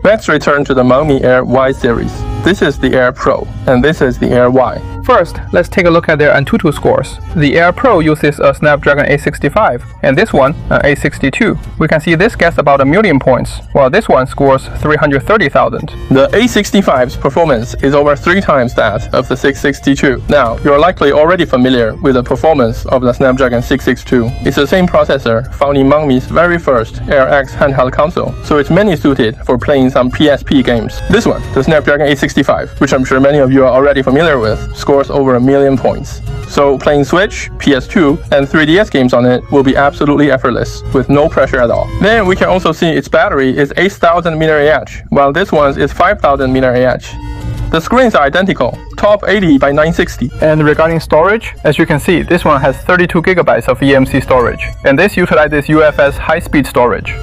Let's return to the Mangmi Air Y series. This is the Air Pro, and this is the Air Y. First, let's take a look at their AnTuTu scores. The Air Pro uses a Snapdragon 865, and this one an 862. We can see this gets about 1,000,000 points, while this one scores 330,000. The 865's performance is over 3 times that of the 662. Now, you're likely already familiar with the performance of the Snapdragon 662. It's the same processor found in Mangmi's very first Air X handheld console, so it's mainly suited for playing some PSP games. This one, the Snapdragon 865, which I'm sure many of you are already familiar with, scores over 1,000,000 points. So playing Switch, PS2, and 3DS games on it will be absolutely effortless, with no pressure at all. Then we can also see its battery is 8,000 mAh, while this one's is 5,000 mAh. The screens are identical, top 80 by 960. And regarding storage, as you can see, this one has 32 GB of eMMC storage, and this utilizes UFS high-speed storage.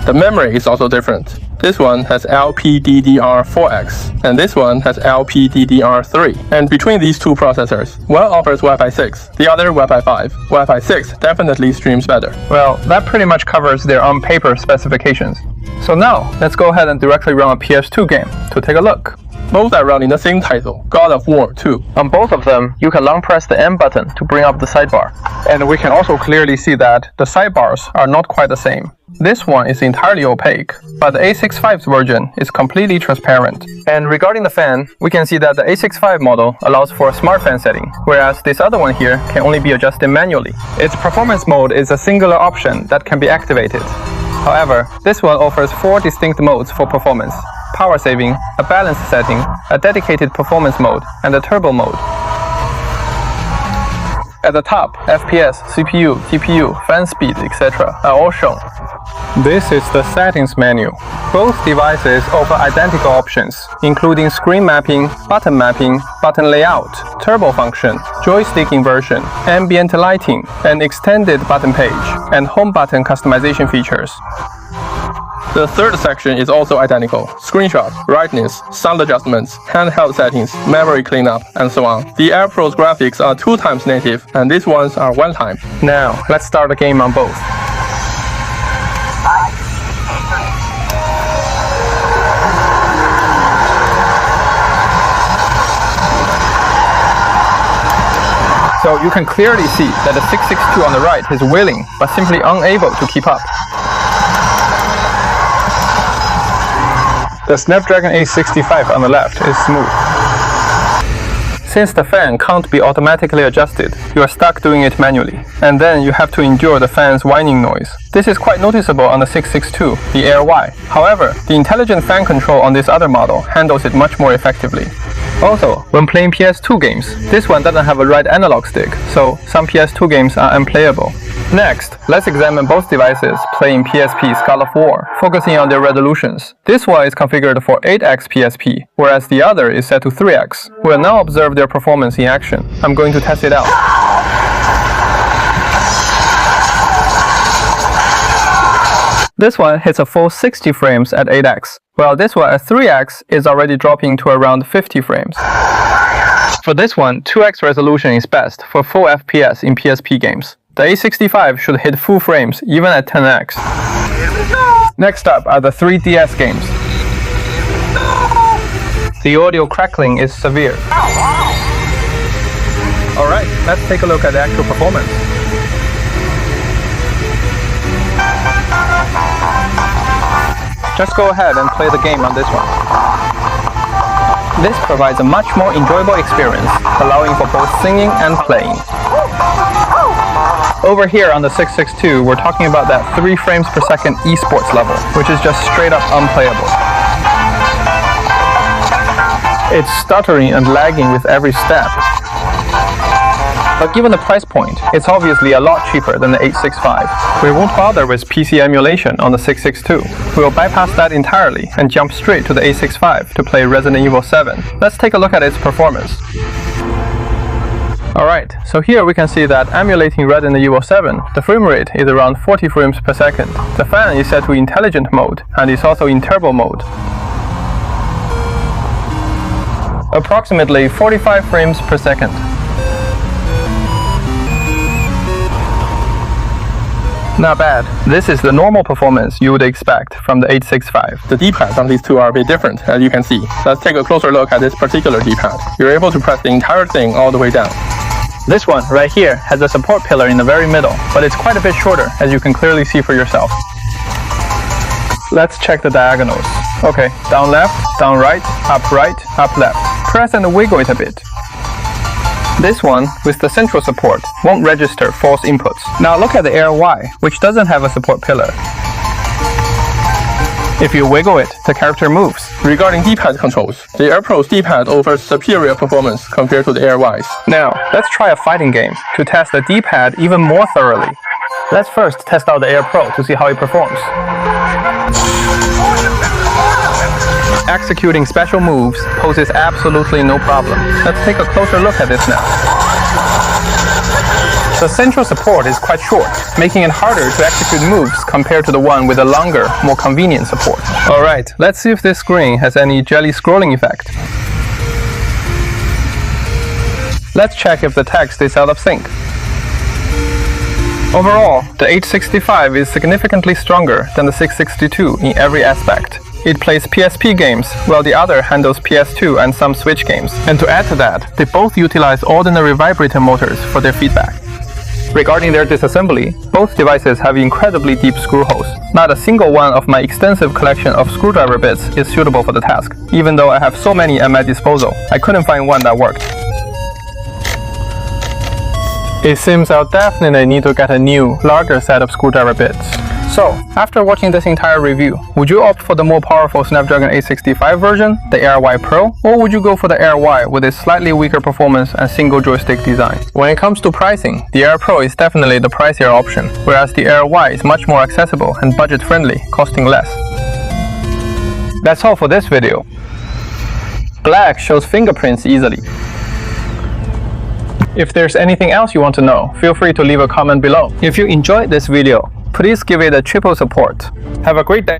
The memory is also different. This one has LPDDR4X, and this one has LPDDR3. And between these two processors, one offers Wi-Fi 6, the other Wi-Fi 5. Wi-Fi 6 definitely streams better. Well, that pretty much covers their on-paper specifications. So now, let's go ahead and directly run a PS2 game to take a look. Both are running the same title, God of War 2. On both of them, you can long press the M button to bring up the sidebar. And we can also clearly see that the sidebars are not quite the same. This one is entirely opaque, but the 865's version is completely transparent. And regarding the fan, we can see that the 865 model allows for a smart fan setting, whereas this other one here can only be adjusted manually. Its performance mode is a singular option that can be activated. However, this one offers 4 distinct modes for performance: power saving, a balance setting, a dedicated performance mode, and a turbo mode. At the top, FPS, CPU, GPU, fan speed, etc. are all shown. This is the settings menu. Both devices offer identical options, including screen mapping, button layout, turbo function, joystick inversion, ambient lighting, an extended button page, and home button customization features. The third section is also identical: screenshot, brightness, sound adjustments, handheld settings, memory cleanup, and so on. The Air Pro's graphics are 2 times native, and these ones are 1 time. Now, let's start the game on both. So you can clearly see that the 662 on the right is willing, but simply unable to keep up. The Snapdragon 865 on the left is smooth. Since the fan can't be automatically adjusted, you are stuck doing it manually, and then you have to endure the fan's whining noise. This is quite noticeable on the 662, the Air Y. However, the intelligent fan control on this other model handles it much more effectively. Also, when playing PS2 games, this one doesn't have a right analog stick, so some PS2 games are unplayable. Next, let's examine both devices playing PSP's God of War, focusing on their resolutions. This one is configured for 8x PSP, whereas the other is set to 3x. We'll now observe their performance in action. I'm going to test it out. This one hits a full 60 frames at 8x, while this one at 3x is already dropping to around 50 frames. For this one, 2x resolution is best for full FPS in PSP games. The 865 should hit full frames even at 10x. Next up are the 3DS games. The audio crackling is severe. Alright, let's take a look at the actual performance. Just go ahead and play the game on this one. This provides a much more enjoyable experience, allowing for both singing and playing. Over here on the 662, we're talking about that 3 frames per second esports level, which is just straight up unplayable. It's stuttering and lagging with every step. But given the price point, it's obviously a lot cheaper than the 865. We won't bother with PC emulation on the 662. We'll bypass that entirely and jump straight to the 865 to play Resident Evil 7. Let's take a look at its performance. Alright, so here we can see that emulating Resident Evil 7, the frame rate is around 40 frames per second. The fan is set to intelligent mode and is also in turbo mode. Approximately 45 frames per second. Not bad. This is the normal performance you would expect from the 865. The D-pads on these two are a bit different, as you can see. Let's take a closer look at this particular D-pad. You're able to press the entire thing all the way down. This one right here has a support pillar in the very middle, but it's quite a bit shorter, as you can clearly see for yourself. Let's check the diagonals. Okay, down left, down right, up left. Press and wiggle it a bit. This one, with the central support, won't register false inputs. Now look at the Air Y, which doesn't have a support pillar. If you wiggle it, the character moves. Regarding D-pad controls, the Air Pro's D-pad offers superior performance compared to the Air Y's. Now, let's try a fighting game to test the D-pad even more thoroughly. Let's first test out the Air Pro to see how it performs. Executing special moves poses absolutely no problem. Let's take a closer look at this now. The central support is quite short, making it harder to execute moves compared to the one with a longer, more convenient support. Alright, let's see if this screen has any jelly scrolling effect. Let's check if the text is out of sync. Overall, the 865 is significantly stronger than the 662 in every aspect. It plays PSP games, while the other handles PS2 and some Switch games. And to add to that, they both utilize ordinary vibrator motors for their feedback. Regarding their disassembly, both devices have incredibly deep screw holes. Not a single one of my extensive collection of screwdriver bits is suitable for the task. Even though I have so many at my disposal, I couldn't find one that worked. It seems I'll definitely need to get a new, larger set of screwdriver bits. So, after watching this entire review, would you opt for the more powerful Snapdragon 865 version, the Air Y Pro, or would you go for the Air Y with its slightly weaker performance and single joystick design? When it comes to pricing, the Air Pro is definitely the pricier option, whereas the Air Y is much more accessible and budget-friendly, costing less. That's all for this video. Black shows fingerprints easily. If there's anything else you want to know, feel free to leave a comment below. If you enjoyed this video, please give it a triple support. Have a great day.